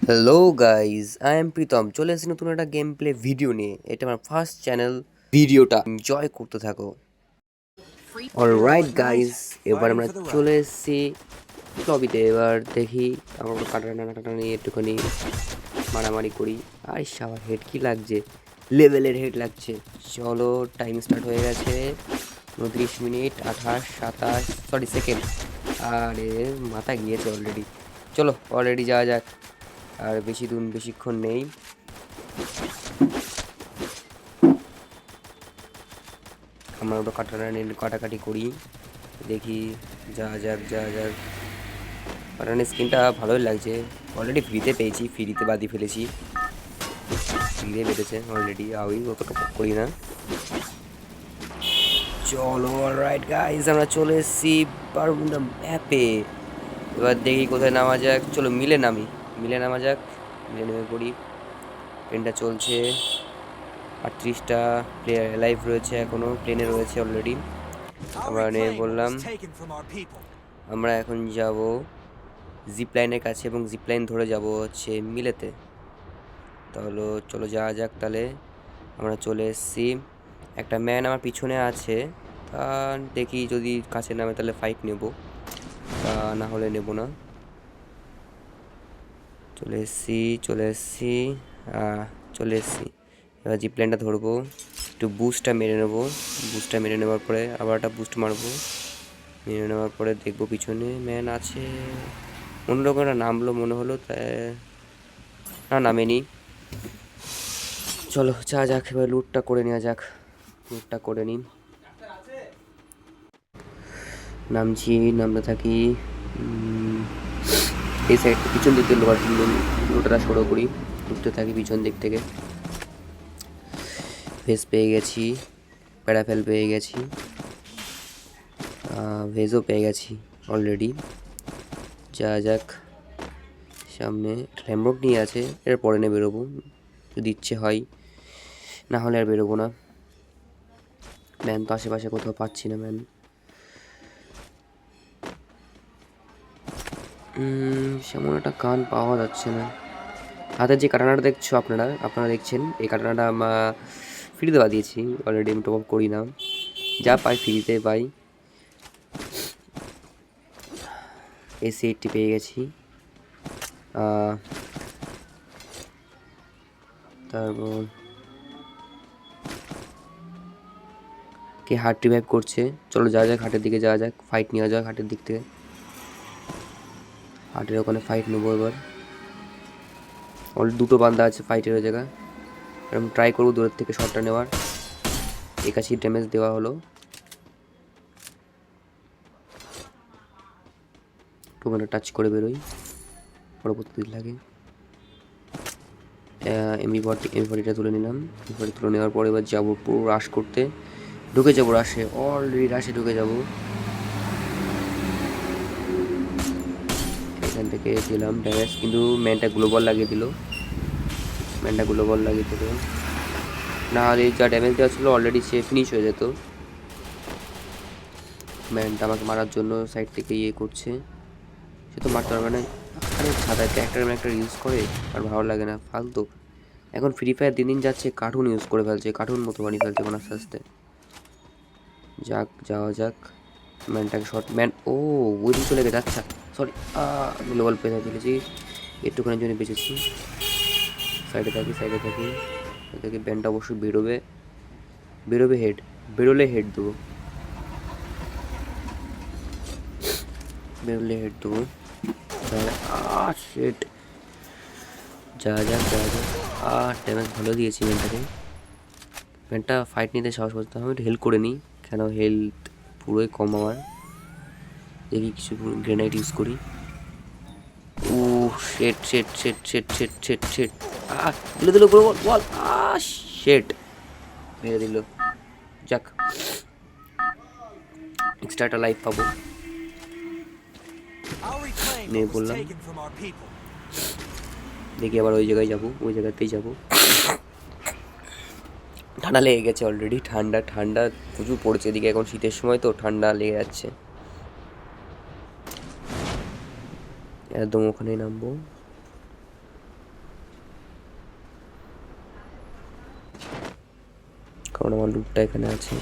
Hello guys, I am Pritam. চলে এসেছি নতুন একটা গেম প্লে ভিডিও নিয়ে। এটা আমার ফার্স্ট চ্যানেল। ভিডিওটা এনজয় করতে থাকো। অলরাইট গাইজ, এবার আমরা চলে এসেছি লবিতে। এবার দেখি আমার কাটা নিয়ে একটুখানি মারামারি করি। আর সাবার হেড কি লাগছে, লেভেলের হেড লাগছে। চলো, টাইম স্টার্ট হয়ে গেছে। 29 মিনিট 27 সেকেন্ড। আরে মাথা গিয়েছে অলরেডি। চলো অলরেডি যাওয়া যাক। আর বেশিক্ষণ নেই। আমরা ওটা কাটাকাটি করি, দেখি যা যাক। কাটানের স্কিনটা ভালোই লাগছে। অলরেডি ফ্রিতে পেয়েছি, ফ্রিতে বাদি ফেলেছি। ফ্রিতে বেঁধেছে অলরেডি, আমি অতটা করি না। চলো অলরাইট গাইজ, আমরা চলে এসেছি বারমুডা ম্যাপে। এবার দেখি কোথায় নামা যাক। চলো মিলে নামা যাক। মিলে নেমে পড়ি। ট্রেনটা চলছে। 38টা প্লেয়ার লাইভ রয়েছে, এখনও প্লেনে রয়েছে অলরেডি। আমরা নেমে বললাম আমরা এখন যাব জিপ লাইনের কাছে, এবং জিপ লাইন ধরে যাব হচ্ছে মিলেতে। তাহলে চলো যাওয়া যাক। তাহলে আমরা চলে এসেছি। একটা ম্যান আমার পিছনে আছে, তা দেখি যদি কাছে নামে তাহলে ফাইট নেব, তা না হলে নেব না। চলে এসেছি চলে এসেছি। এবার জিপ লাইনটা ধরবো, একটু বুস্টটা মেরে নেবো। বুস্টটা মেরে নেওয়ার পরে আবার একটা বুস্ট মারবো। মেরে নেওয়ার পরে দেখবো পিছনে ম্যান আছে। অন্যরকম একটা নামলো মনে হলো, তাই না নামেনি। চলো যা যাক, এবার লুটটা করে নেওয়া যাক। লুটটা করে নিই। নামতে থাকি। এই সাইড পিছন দিক থেকে লুটটা সরো করি। লুটতে থাকি পিছন দিক থেকে। ভেজ পেয়ে গেছি, প্যারাফেল পেয়ে গেছি, ভেজও পেয়ে গেছি অলরেডি। যা যাক, সামনে র্যামবক নিয়ে আছে, এর পরে নিয়ে বেরোবো যদি ইচ্ছে হয়, না হলে আর বেরোবো না। ম্যান তো আশেপাশে কোথাও পাচ্ছি না। ম্যান সেমন একটা কান পাওয়া যাচ্ছে না। হাতের যে কাটানাটা দেখছো আপনারা দেখছেন, এই কাটানাটা ফ্রিতে বাদিয়েছি অলরেডি। আমি টপ আপ করি না, যা পাই ফ্রিতে পাই। AC-80 পেয়ে গেছি। তারপর কে হার্ট রিভাইভ করছে। চলো যাওয়া যাক, হাটের দিকে যাওয়া যাক, ফাইট নেওয়া যাক হাটের দিক থেকে। হাটের ওখানে ফাইট নেবো এবার। অলরেডি 2টো বান্দা আছে ফাইটের ওই জায়গায়। আমি ট্রাই করবো দূরের থেকে শটটা নেওয়ার। 81 ড্যামেজ দেওয়া হলো। টোকেনটা টাচ করে বেরোই, পরবর্তী লাগে। এমবি40টা তুলে নিলাম। এমবি40 তুলে নেওয়ার পরে এবার যাবো পুরো রাশ করতে। ঢুকে যাবো রাশে, অলরেডি রাশে ঢুকে যাবো। এখান থেকে দিলাম ড্যামেজ, কিন্তু ম্যানটা গ্লোবাল লাগিয়ে দিল। না হলে যা ড্যামেজ দেওয়া ছিল অলরেডি সে ফিনিশ হয়ে যেত। ম্যানটা আমাকে মারার জন্য সাইড থেকে করছে। সে তো মারতে পারবে না। আরে ছাতায় ক্যারেক্টার ইউজ করে, আর ভালো লাগে না, ফালতু। এখন ফ্রি ফায়ার দিন যাচ্ছে কার্টুন ইউজ করে ফেলছে, কার্টুন মতো বানিয়ে ফেলছে কোনো আস্তে আস্তে। যাওয়া যাক। ম্যানটাকে শর্ট ম্যান ওই দিকে চলে গেছে। আচ্ছা সরি, গ্লোবাল পেয়ে ফেলেছি, একটুখানির জন্য বেঁচেছি। সাইডে থাকি। দেখি ব্যান্ডটা অবশ্যই বেরোবে হেড, বেরোলে হেড দেবো। শিট। যা যাক। ড্যামেজ ভালো দিয়েছি ম্যানটা ফাইট নিতে সাহস করতে হবে। একটু হেল্প করে নিই, কেন হেলথ পুরোই কম আমার। দেখি কিছু গ্রেনাইড ইউজ করি। শেট দিল বল। শেট মেরে দিল। যাক, এক্সট্রা একটা লাইফ পাবো। নিয়ে বললাম দেখি আবার ওই জায়গায় যাবো, ওই জায়গাতেই যাবো। ঠান্ডা লেগে গেছে অলরেডি। ঠান্ডা প্রচুর পড়েছে এদিকে, এখন শীতের সময় তো ঠান্ডা লেগে যাচ্ছে একদম। ওখানেই নামবো। কারণ আমার লুটটা এখানে আছে।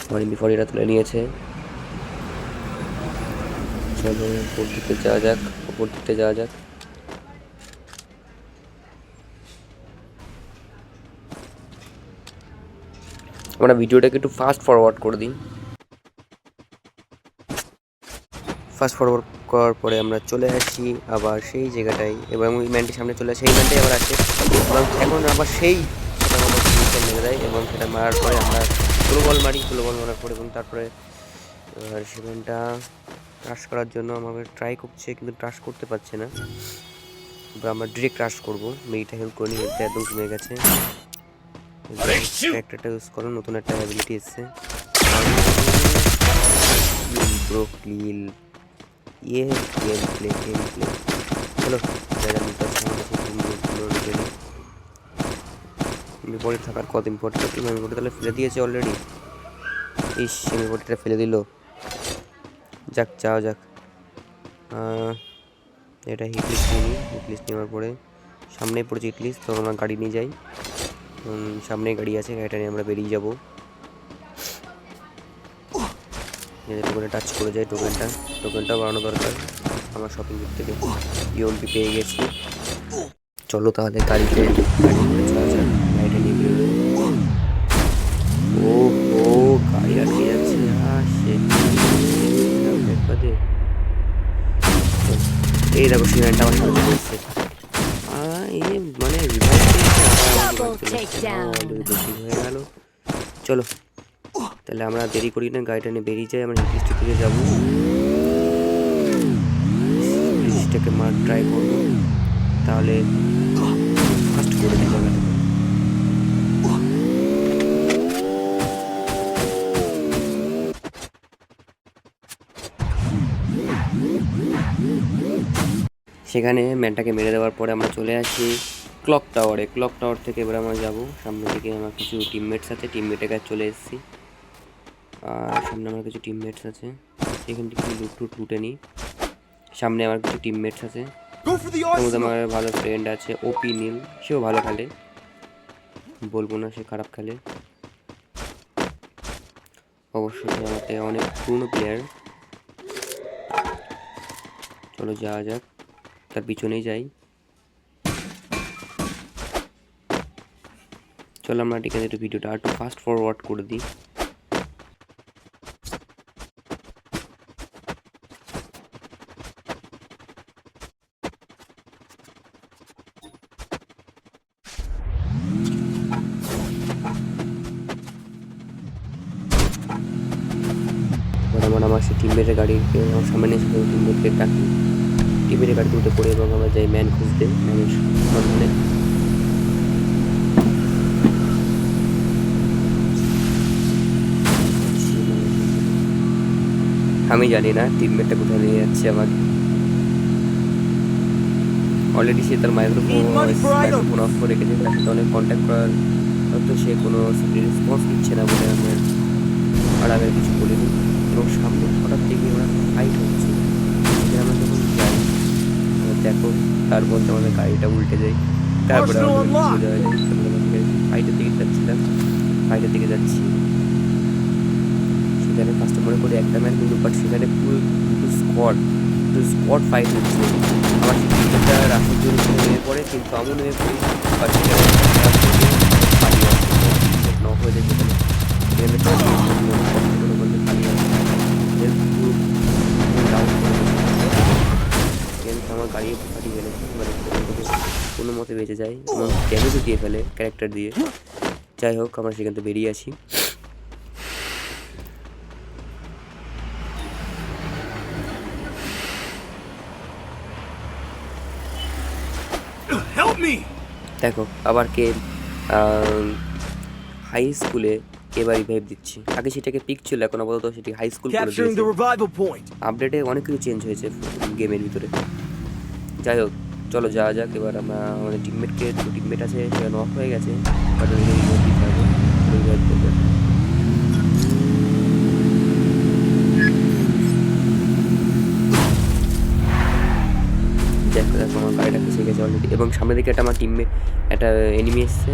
আমার MP40 তুলে নিয়েছে। চলো উপর দিকে যাওয়া যাক, উপর দিকে যাওয়া যাক। আমরা ভিডিওটাকে একটু ফাস্ট ফরওয়ার্ড করে দিই। ফাস্ট ফরওয়ার্ড করার পরে আমরা চলে আসি আবার সেই জায়গাটায়, এবং ওই ম্যানটির সামনে চলে আসে, সেই ম্যানটাই আবার আসে এবং এখন আবার সেই মেরে দেয় এবং সেটা মারার পরে আমরা গ্লোবল মারার পরে এবং তারপরে সেখানটা ক্রাশ করার জন্য আমাকে ট্রাই করছে কিন্তু ক্রাশ করতে পারছে না। এবার আমরা ডিরেক্ট ক্রাশ করবো। মেয়েটা হেল্প করে নিয়ে একদম কমে গেছে। ক্যারেক্টারটা ইউজ করো, নতুন একটা অ্যাবিলিটি এসছে ব্রো ক্লিল। ইয়ে গেম প্লে চলো যারা নিতে আসছে আমার কাছে মেমোরি থাকার কত ইম্পর্টেন্ট। মেমোরি তাহলে ফেলে দিয়েছে অলরেডি। ইস মেমোরিটা ফেলে দিল। যাক যাও যাক। এটা হিটলিস্ট নিই। হিটলিস্ট নেওয়ার পরে সামনেই পড়েছে হিটলিস্ট, তখন আমরা গাড়ি নিয়ে যাই। সামনেই গাড়ি আছে, গাড়িটা নিয়ে আমরা বেরিয়ে যাবো। টোকেনে টাচ করে যাই। টোকেনটা বাড়ানো দরকার আমার শপিং দিক থেকে। ইউএমপি পেয়ে গেছি। চলো তাহলে গাড়িটা নিয়ে বেরোবে। ও ও গাড়ি আটকে যাচ্ছে। এই দেখো সিমেন্টটা আমার সামনে চলে এসছে। মানে হয়ে গেল। চলো তাহলে আমরা দেরি করি না, গাড়িটা নিয়ে বেরিয়ে যাই। আমরা হিটলিস্টের দিকে যাবো, হিটলিস্টটাকে মার ট্রাই করবো, তাহলে ফার্স্ট করে দিতে হবে। সেখানে ম্যানটাকে মেরে দেওয়ার পরে আমরা চলে আসি ক্লক টাওয়ারে। ক্লক টাওয়ার থেকে এবার আমরা যাবো সামনে দিকে। আমার কিছু টিমমেটস আছে, টিমমেটের কাছে চলে এসেছি। আর সামনে আমার কিছু টিমমেটস আছে, এখান থেকে লুটে নিই। সামনে আমার কিছু টিমমেটস আছে, আমার ভালো ফ্রেন্ড আছে ওপি নীল, সেও ভালো খেলে, বলবো না সে খারাপ খেলে, অবশ্যই সে আমাদের অনেক পুরনো প্লেয়ার। চলো যাওয়া যাক, তার পিছনেই যাই। চলো আমরা এখানে একটু ভিডিওটা একটু ফাস্ট ফরওয়ার্ড করে দিই। আমার সেই টিমমেটের গাড়িকে আমার সামনে এসে টিমমেটকে ডাকি, টিমমেটের গাড়ি তুলতে পড়ে এবং আমরা যাই ম্যান খুঁজতে। ম্যানের সন্ধানে আমি জানি না টিমমেটটা কোথায় নিয়ে যাচ্ছে আমার। অলরেডি সে তার মাইক্রোফোন অফ করে রেখেছে, তার সাথে অনেক কন্ট্যাক্ট করার তো সে কোনো রেসপন্স দিচ্ছে না বলে আমার আর আমি কিছু বলিনি। এবং সামনে হঠাৎ থেকে আমরা ফাইট হচ্ছে, আমরা যখন যাই দেখো তার মধ্যে আমাদের গাড়িটা উল্টে যায়। তারপরে ফাইটের দিকে যাচ্ছিলাম, ফাইটের দিকে যাচ্ছি। সেখানে ফার্স্টে মনে করি একটা ম্যান কিন্তু, বাট সেখানে পুরো স্কোয়াড ফাইট হচ্ছে। আমার সেটা রাখার জন্য নেমে পড়ে, কিন্তু আমিও নেমে পড়ি, বাট সেখানে পালিয়ে আসছে নক হয়ে যায়। সেখানে বলতে পালিয়ে আসছে, আমার গাড়ি ফাটিয়ে ফেলেছে। মানে কোনো মতে বেঁচে যায় এবং ড্যামেজও দিয়ে ফেলে ক্যারেক্টার দিয়ে। যাই হোক আমরা সেখান থেকে বেরিয়ে আসি। দেখো আবার কে হাই স্কুলে এবার রিভাইভ দিচ্ছি। আগে সেটাকে পিক ছিল, এখন আপাতত সেটি হাই স্কুল করে দিয়েছে। আপডেটে অনেক কিছু চেঞ্জ হয়েছে গেমের ভিতরে। যাই হোক চলো যাওয়া যাক। এবার আমরা আমাদের টিমমেটকে, দুটো টিমমেট আছে সে নক হয়ে গেছে, বাট রিভাইভ করবো। দেখো দেখো আমার গাড়িটা ফেসে গেছে। গেছে অলরেডি, এবং সামনে দিকে একটা আমার টিমে একটা এনিমি এসছে,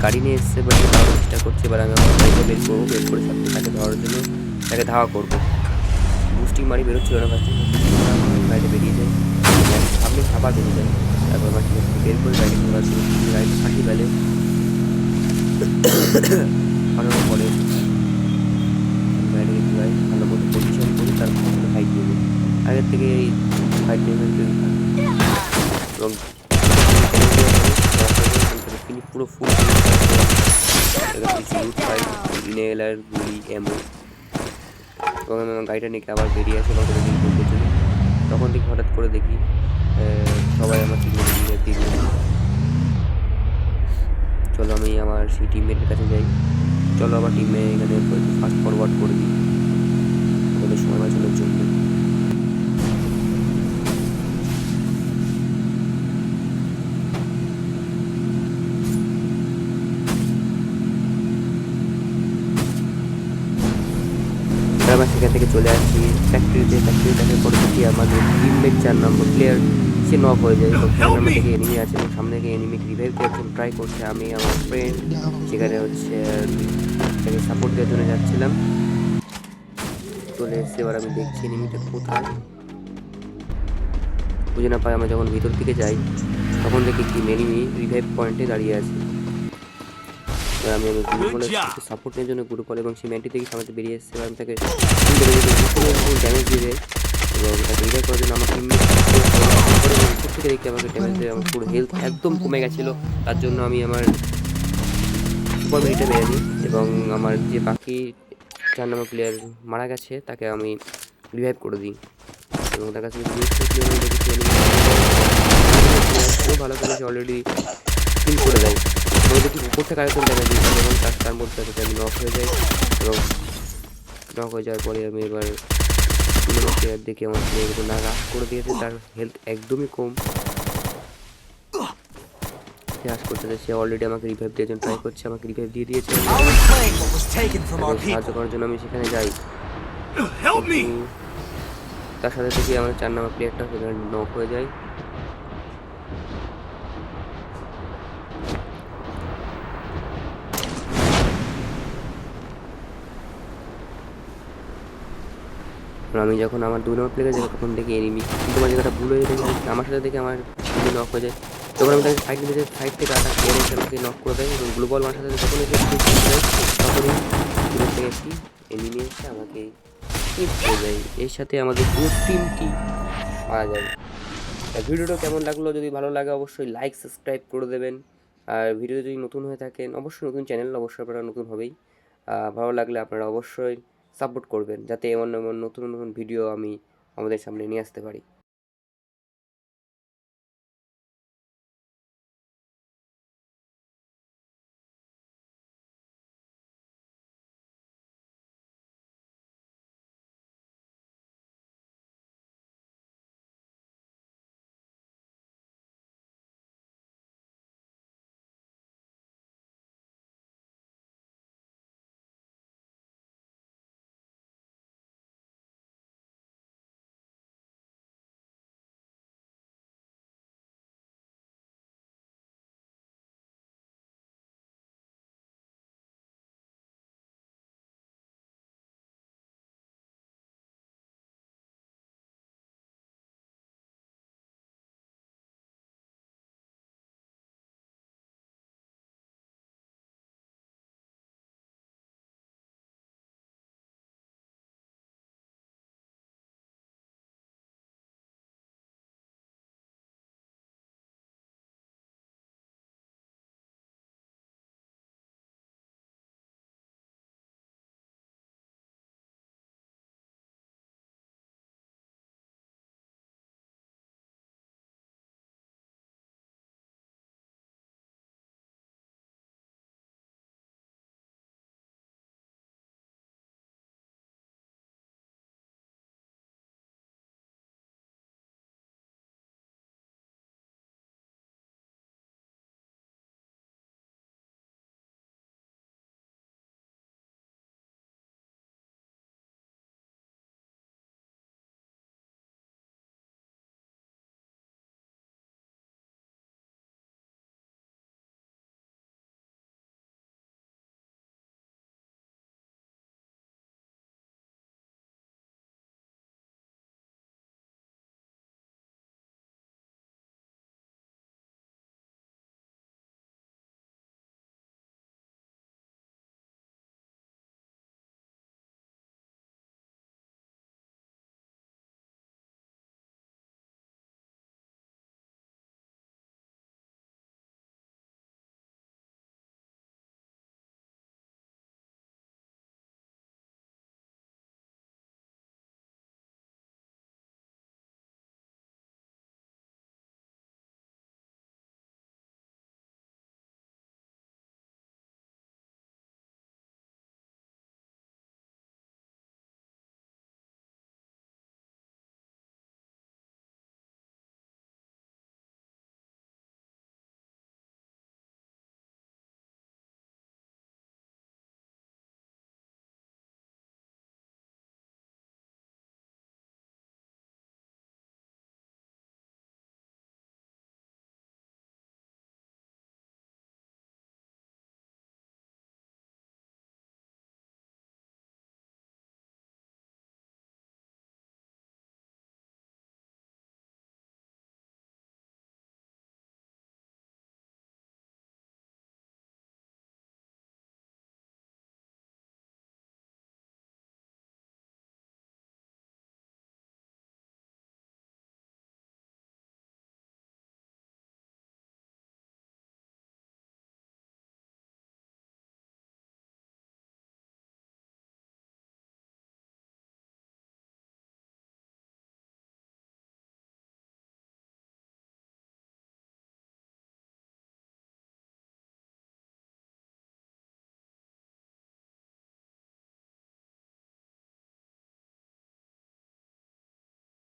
গাড়ি নিয়ে এসছে, বাট ধাওয়ার চেষ্টা করছে। এবার আমি আমার গাড়িটা বের করবো, বের করে সাথে তাকে ধরার জন্য তাকে ধাওয়া করবো। বুস্টিং মারি বেরোচ্ছিল না ফার্স্টে, গাড়িটা বেরিয়ে যায়, সামনে আবার বেরিয়ে যায়। তারপর আমার টিম বের করে গাড়ি ধরার জন্য গাড়িটা ফাঁকি ফেলে, ফাটানোর পরে গাড়িটাকে ধুয়াই ভালো মতো পজিশন করি, তারপর ফাইট নেবে। আগের থেকে এই ফাইট নেবে এবং পুরো ফুল কিছু লুট পাই, ইনহেলার, গুলি, এমো, এবং আমি আমার গাড়িটা নিয়ে আবার বেরিয়ে আসি আমাকে রিভিল করতে জন্য। তখন দেখি হঠাৎ করে দেখি সবাই আমার টিমমেট দিয়ে দিল। চলো আমি আমার সেই টিমমেটের কাছে যাই। চলো আমার টিমে এখানে ফাস্ট ফরওয়ার্ড করে দিই আমাদের সময় বাঁচানোর জন্য। আমরা সেখান থেকে চলে আসি ফ্যাক্টরিতে। ফ্যাক্টরিটাকে পরে দেখি আমাদের টিমমেট 4 নম্বর প্লেয়ার সে নক হয়ে যায়, এবং 4 নম্বর থেকে এনিমি আছে এবং সামনে থেকে এনিমিকে রিভাইভ দেওয়ার জন্য ট্রাই করছে। আমি আমার ফ্রেন্ড সেখানে হচ্ছে তাকে সাপোর্ট দেওয়ার জন্য যাচ্ছিলাম। চলে এসে এবার আমি দেখছি এনিমিটা কোথায়, বুঝে না পাই। আমরা যখন ভিতর দিকে যাই তখন দেখি একটি এনিমি রিভাইভ পয়েন্টে দাঁড়িয়ে আছে। এবার আমি গ্রুপ সাপোর্ট নেওয়ার জন্য গ্রুপ এবং সেই ম্যানটি থেকে সামনে বেরিয়ে এসেছে। এবার আমি তাকে ড্যামেজ দিয়ে দেয় এবং তাকে রিভাইভ করার জন্য আমার টিম থেকে দেখি আমাকে ড্যামেজ দেয়। আমার পুরো হেলথ একদম কমে গেছিলো, তার জন্য আমি আমার সুপার মেডিটা মেরে নিই এবং আমার যে বাকি 4 নম্বর প্লেয়ার মারা গেছে তাকে আমি রিভাইভ করে দিই এবং তার কাছে ভালো খেলেছে, অলরেডি কিল করে দেয়। এবং দেখি উপর থেকে আরেকজন ড্যামেজ দিয়েছে এবং তার মধ্যে আমি নক হয়ে যাই, এবং নক হয়ে যাওয়ার পরে আমি এবার প্লেয়ার দেখে আমার প্লেয়ারকে না রাশ করে দিয়েছে, তার হেলথ একদমই কম। রাশ করতে সে অলরেডি আমাকে রিভাইভ দেওয়ার জন্য ট্রাই করছে, আমাকে রিভাইভ দিয়ে দিয়েছে। সাহায্য করার জন্য আমি সেখানে যাই, তার সাথে থেকে আমার 4 নম্বর প্লেয়ারটা সেখানে নক হয়ে যায়। আমি যখন আমার 2 নম্বর প্লেয়ারে যাই তখন দেখি এনিমি, কিন্তু আমার জায়গাটা ভুল হয়ে যায়, আমার সাথে দেখে আমার নক হয়ে যায়। তখন আমি তাকে ফাইট নিতে সাইড থেকে আটা প্লেয়ার এসে আমাকে নক করে দেয় এবং গ্লোবাল আমার সাথে যখন এসে তখনই দূরের থেকে একটি এনিমি এসে আমাকে হিট করে দেয়। এর সাথে আমাদের পুরো টিমটি মারা যায়। ভিডিওটা কেমন লাগলো, যদি ভালো লাগে অবশ্যই লাইক সাবস্ক্রাইব করে দেবেন। আর ভিডিও যদি নতুন হয়ে থাকেন, অবশ্যই নতুন চ্যানেল, অবশ্যই আপনারা নতুন হবেই, ভালো লাগলে আপনারা অবশ্যই সাপোর্ট করবেন, যাতে এমন এমন নতুন নতুন ভিডিও আমি আমাদের সামনে নিয়ে আসতে পারি।